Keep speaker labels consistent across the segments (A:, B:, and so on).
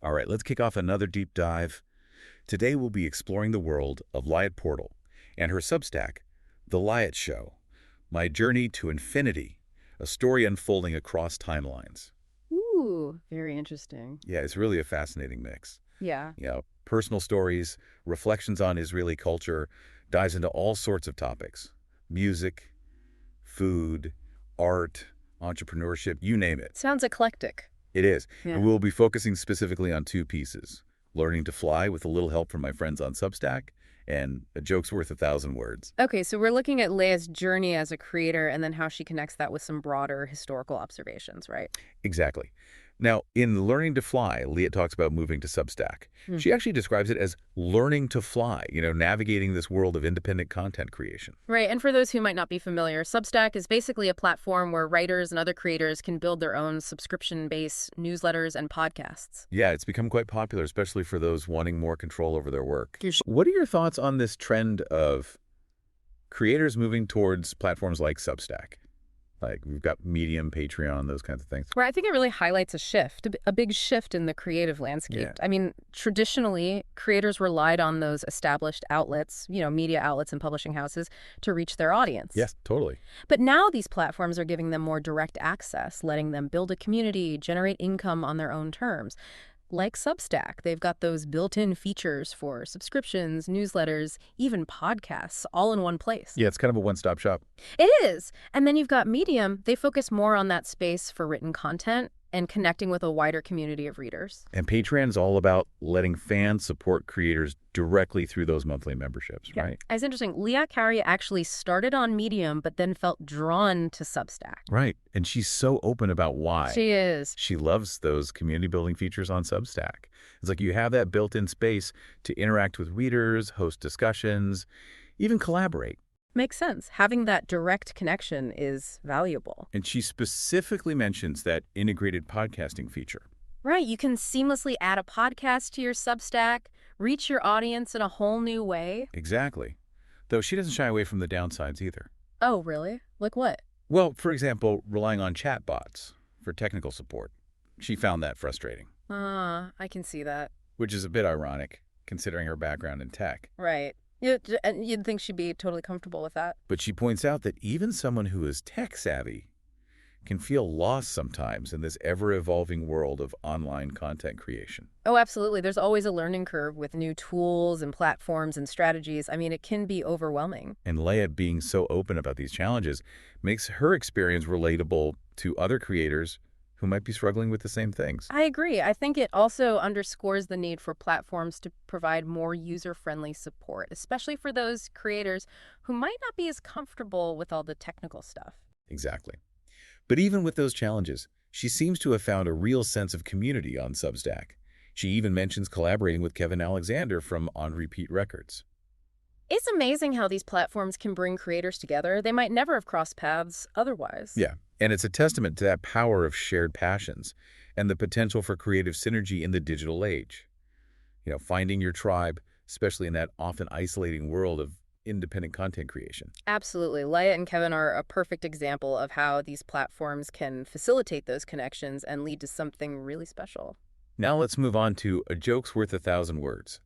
A: All right, let's kick off another deep dive. Today we'll be exploring the world of Liat Portal and her Substack, The Liat Show, My Journey to Infinity, a story unfolding across timelines.
B: Ooh, very interesting.
A: Yeah, it's really a fascinating mix.
B: Yeah.
A: Personal stories, reflections on Israeli culture, dives into all sorts of topics. Music, food, art, entrepreneurship, you name it.
B: Sounds eclectic.
A: It is. And
B: Yeah.
A: we'll be focusing specifically on two pieces. Learning to fly with a little help from my friends on Substack, and a joke's worth 1,000 words.
B: Okay, so we're looking at Leia's journey as a creator and then how she connects that with some broader historical observations, right?
A: Exactly. Now, in Learning to Fly, Liat talks about moving to Substack.
B: Hmm.
A: She actually describes it as learning to fly, navigating this world of independent content creation.
B: Right, and for those who might not be familiar, Substack is basically a platform where writers and other creators can build their own subscription-based newsletters and podcasts.
A: Yeah, it's become quite popular, especially for those wanting more control over their work.
B: You sh-
A: What are your thoughts on this trend of creators moving towards platforms like Substack? Like, we've got Medium, Patreon, those kinds of things.
B: Where I think it really highlights a shift, a big shift in the creative landscape.
A: Yeah.
B: I mean, traditionally, creators relied on those established outlets, media outlets and publishing houses, to reach their audience.
A: Yes, totally.
B: But now these platforms are giving them more direct access, letting them build a community, generate income on their own terms. Like Substack, they've got those built-in features for subscriptions, newsletters, even podcasts, all in one place.
A: Yeah, it's kind of a one-stop shop.
B: It is. And then you've got Medium. They focus more on that space for written content and connecting with a wider community of readers.
A: And Patreon is all about letting fans support creators directly through those monthly memberships, right?
B: It's interesting. Liat Carey actually started on Medium, but then felt drawn to Substack.
A: Right. And she's so open about why.
B: She is.
A: She loves those community building features on Substack. It's like you have that built-in space to interact with readers, host discussions, even collaborate.
B: Makes sense. Having that direct connection is valuable.
A: And she specifically mentions that integrated podcasting feature.
B: Right. You can seamlessly add a podcast to your Substack, reach your audience in a whole new way.
A: Exactly. Though she doesn't shy away from the downsides either.
B: Oh, really? Like what?
A: Well, for example, relying on chatbots for technical support. She found that frustrating,
B: I can see that.
A: which is a bit ironic considering her background in tech.
B: Right. And you'd think she'd be totally comfortable with that.
A: But she points out that even someone who is tech-savvy can feel lost sometimes in this ever-evolving world of online content creation.
B: Oh, absolutely. There's always a learning curve with new tools and platforms and strategies. I mean, it can be overwhelming.
A: And Leia being so open about these challenges makes her experience relatable to other creators who might be struggling with the same things.
B: I agree. I think it also underscores the need for platforms to provide more user-friendly support, especially for those creators who might not be as comfortable with all the technical stuff.
A: Exactly. But even with those challenges, she seems to have found a real sense of community on Substack. She even mentions collaborating with Kevin Alexander from On Repeat Records.
B: It's amazing how these platforms can bring creators together. They might never have crossed paths otherwise.
A: Yeah, and it's a testament to that power of shared passions and the potential for creative synergy in the digital age. Finding your tribe, especially in that often isolating world of independent content creation.
B: Absolutely. Leia and Kevin are a perfect example of how these platforms can facilitate those connections and lead to something really special.
A: Now let's move on to A Joke's Worth 1,000 Words.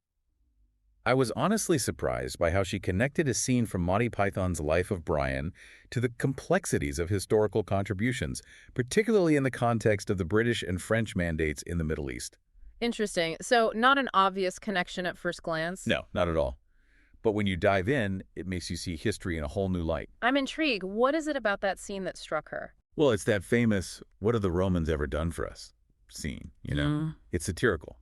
A: I was honestly surprised by how she connected a scene from Monty Python's Life of Brian to the complexities of historical contributions, particularly in the context of the British and French mandates in the Middle East.
B: Interesting. So not an obvious connection at first glance?
A: No, not at all. But when you dive in, it makes you see history in a whole new light.
B: I'm intrigued. What is it about that scene that struck her?
A: Well, it's that famous, "What have the Romans ever done for us?" scene, It's satirical.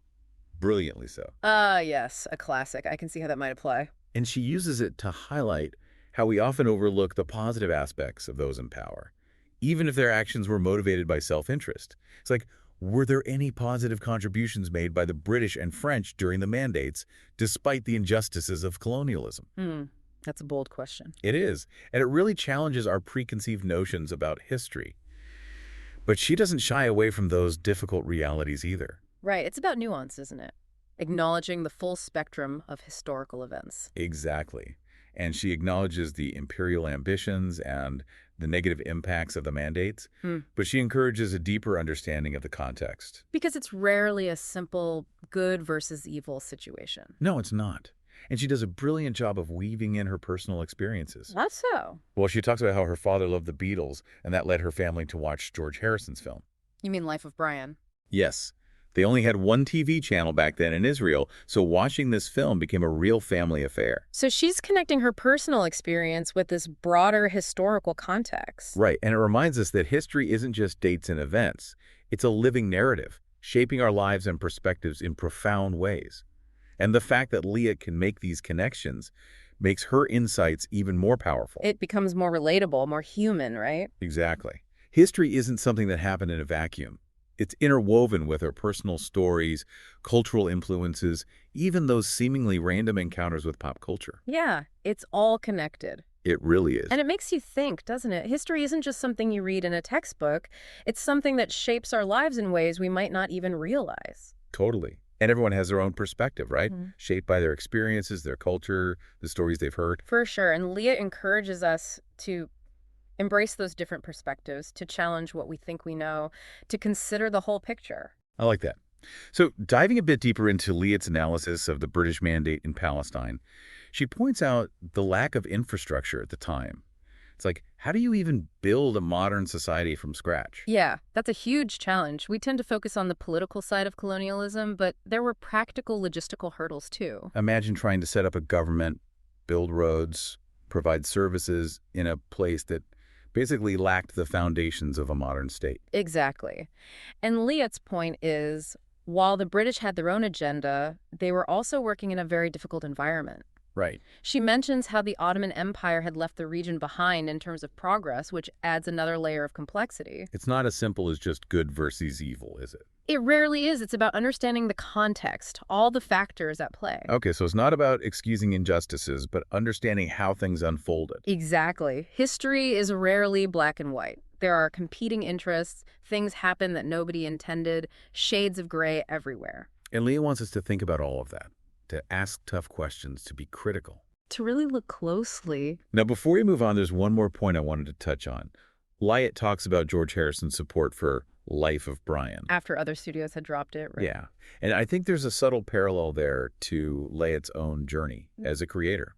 A: Brilliantly so.
B: Yes, a classic. I can see how that might apply.
A: And she uses it to highlight how we often overlook the positive aspects of those in power, even if their actions were motivated by self-interest. It's like, were there any positive contributions made by the British and French during the mandates, despite the injustices of colonialism?
B: That's a bold question.
A: It is, and it really challenges our preconceived notions about history. But she doesn't shy away from those difficult realities either.
B: Right. It's about nuance, isn't it? Acknowledging the full spectrum of historical events.
A: Exactly. and she acknowledges the imperial ambitions and the negative impacts of the mandates,
B: Hmm.
A: but she encourages a deeper understanding of the context.
B: Because it's rarely a simple good versus evil situation.
A: No, it's not. And she does a brilliant job of weaving in her personal experiences.
B: That's so.
A: Well, she talks about how her father loved the Beatles, and that led her family to watch George Harrison's film.
B: You mean Life of Brian?
A: Yes. They only had one TV channel back then in Israel, so watching this film became a real family affair.
B: So she's connecting her personal experience with this broader historical context.
A: Right, and it reminds us that history isn't just dates and events. It's a living narrative, shaping our lives and perspectives in profound ways. And the fact that Liat can make these connections makes her insights even more powerful.
B: It becomes more relatable, more human, right?
A: Exactly. History isn't something that happened in a vacuum. It's interwoven with our personal stories, cultural influences, even those seemingly random encounters with pop culture.
B: Yeah, it's all connected.
A: It really is.
B: And it makes you think, doesn't it? History isn't just something you read in a textbook. It's something that shapes our lives in ways we might not even realize.
A: Totally. And everyone has their own perspective, right?
B: Mhm.
A: Shaped by their experiences, their culture, the stories they've heard.
B: For sure. And Leah encourages us to embrace those different perspectives, to challenge what we think we know, to consider the whole picture.
A: I like that. So, diving a bit deeper into Liat's analysis of the British mandate in Palestine, she points out the lack of infrastructure at the time. It's like, how do you even build a modern society from scratch?
B: Yeah, that's a huge challenge. We tend to focus on the political side of colonialism, but there were practical logistical hurdles too.
A: Imagine trying to set up a government, build roads, provide services in a place that basically lacked the foundations of a modern state.
B: Exactly. And Liat's point is, while the British had their own agenda, they were also working in a very difficult environment.
A: Right.
B: She mentions how the Ottoman Empire had left the region behind in terms of progress, which adds another layer of complexity.
A: It's not as simple as just good versus evil, is it?
B: It rarely is. It's about understanding the context, all the factors at play.
A: Okay, so it's not about excusing injustices, but understanding how things unfolded.
B: Exactly. History is rarely black and white. There are competing interests, things happen that nobody intended, shades of gray everywhere.
A: And Leah wants us to think about all of that, to ask tough questions, to be critical.
B: To really look closely.
A: Now, before we move on, there's one more point I wanted to touch on. Liat talks about George Harrison's support for Life of Brian.
B: After other studios had dropped it, right?
A: Yeah. And I think there's a subtle parallel there to Liat's own journey as a creator,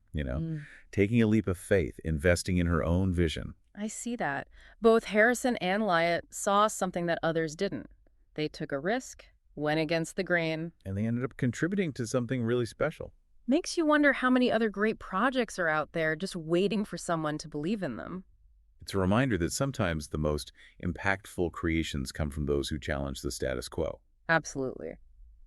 A: taking a leap of faith, investing in her own vision.
B: I see that. Both Harrison and Liat saw something that others didn't. They took a risk, went against the grain.
A: And they ended up contributing to something really special.
B: Makes you wonder how many other great projects are out there just waiting for someone to believe in them.
A: It's a reminder that sometimes the most impactful creations come from those who challenge the status quo.
B: Absolutely.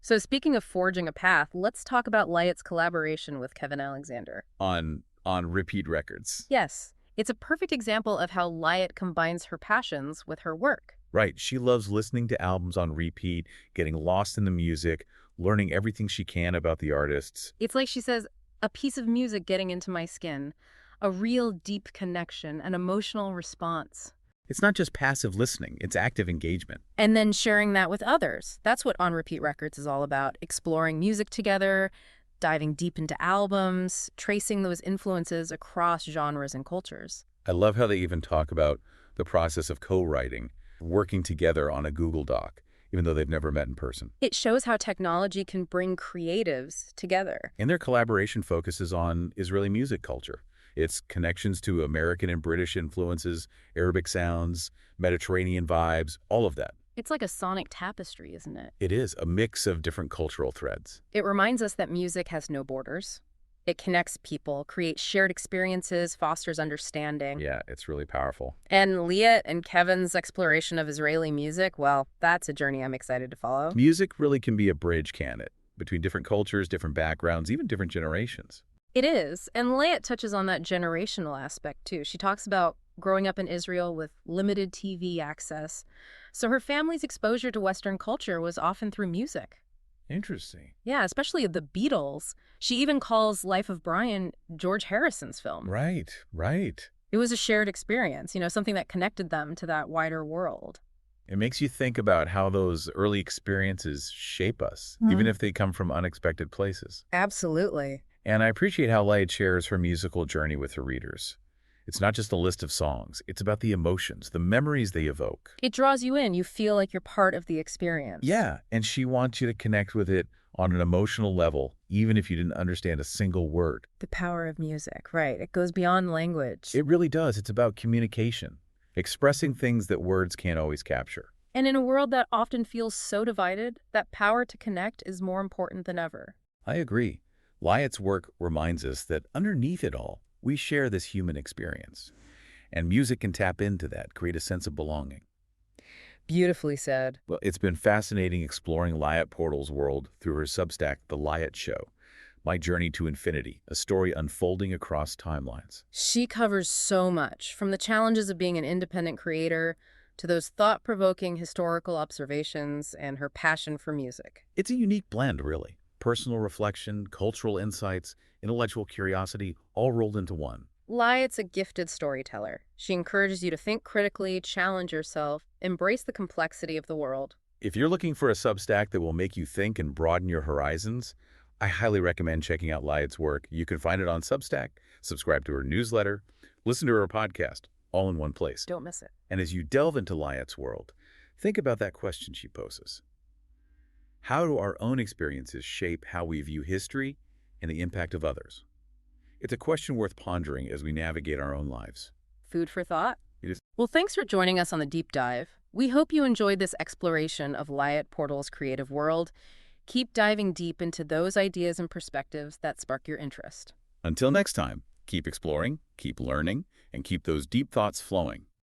B: So speaking of forging a path, let's talk about Liat's collaboration with Kevin Alexander.
A: On Repeat Records.
B: Yes, it's a perfect example of how Liat combines her passions with her work.
A: Right. She loves listening to albums on repeat, getting lost in the music, learning everything she can about the artists.
B: It's like she says, a piece of music getting into my skin, a real deep connection, an emotional response.
A: It's not just passive listening, it's active engagement.
B: And then sharing that with others. That's what On Repeat Records is all about, exploring music together, diving deep into albums, tracing those influences across genres and cultures.
A: I love how they even talk about the process of co-writing, working together on a Google Doc, even though they've never met in person.
B: It shows how technology can bring creatives together.
A: And their collaboration focuses on Israeli music culture. Its connections to American and British influences, Arabic sounds, Mediterranean vibes, all of that.
B: It's like a sonic tapestry, isn't it?
A: It is a mix of different cultural threads.
B: It reminds us that music has no borders. It connects people, creates shared experiences, fosters understanding.
A: Yeah, it's really powerful.
B: And Liat and Kevin's exploration of Israeli music, well, that's a journey I'm excited to follow.
A: Music really can be a bridge, can it? Between different cultures, different backgrounds, even different generations.
B: It is, and Liat touches on that generational aspect too. She talks about growing up in Israel with limited TV access, so her family's exposure to Western culture was often through music.
A: Interesting.
B: Yeah, especially the Beatles. She even calls Life of Brian George Harrison's film.
A: Right, right.
B: It was a shared experience, something that connected them to that wider world.
A: It makes you think about how those early experiences shape us, even if they come from unexpected places.
B: Absolutely.
A: And I appreciate how Liat shares her musical journey with her readers. It's not just a list of songs. It's about the emotions, the memories they evoke.
B: It draws you in. You feel like you're part of the experience.
A: Yeah, and she wants you to connect with it on an emotional level, even if you didn't understand a single word.
B: The power of music, right. It goes beyond language.
A: It really does. It's about communication, expressing things that words can't always capture.
B: And in a world that often feels so divided, that power to connect is more important than ever.
A: I agree. Liat's work reminds us that underneath it all, we share this human experience. And music can tap into that, create a sense of belonging.
B: Beautifully said.
A: Well, it's been fascinating exploring Liat Portal's world through her Substack, The Liat Show. My Journey to Infinity, a story unfolding across timelines.
B: She covers so much, from the challenges of being an independent creator to those thought-provoking historical observations and her passion for music.
A: It's a unique blend, really. Personal reflection, cultural insights, intellectual curiosity, all rolled into one.
B: Liat's a gifted storyteller. She encourages you to think critically, challenge yourself, embrace the complexity of the world.
A: If you're looking for a Substack that will make you think and broaden your horizons, I highly recommend checking out Liat's work. You can find it on Substack, subscribe to her newsletter, listen to her podcast, all in one place.
B: Don't miss it.
A: And as you delve into Liat's world, think about that question she poses. How do our own experiences shape how we view history and the impact of others? It's a question worth pondering as we navigate our own lives.
B: Food for thought?
A: It is.
B: Well, thanks for joining us on the deep dive. We hope you enjoyed this exploration of Liat Portal's creative world. Keep diving deep into those ideas and perspectives that spark your interest.
A: Until next time, keep exploring, keep learning, and keep those deep thoughts flowing.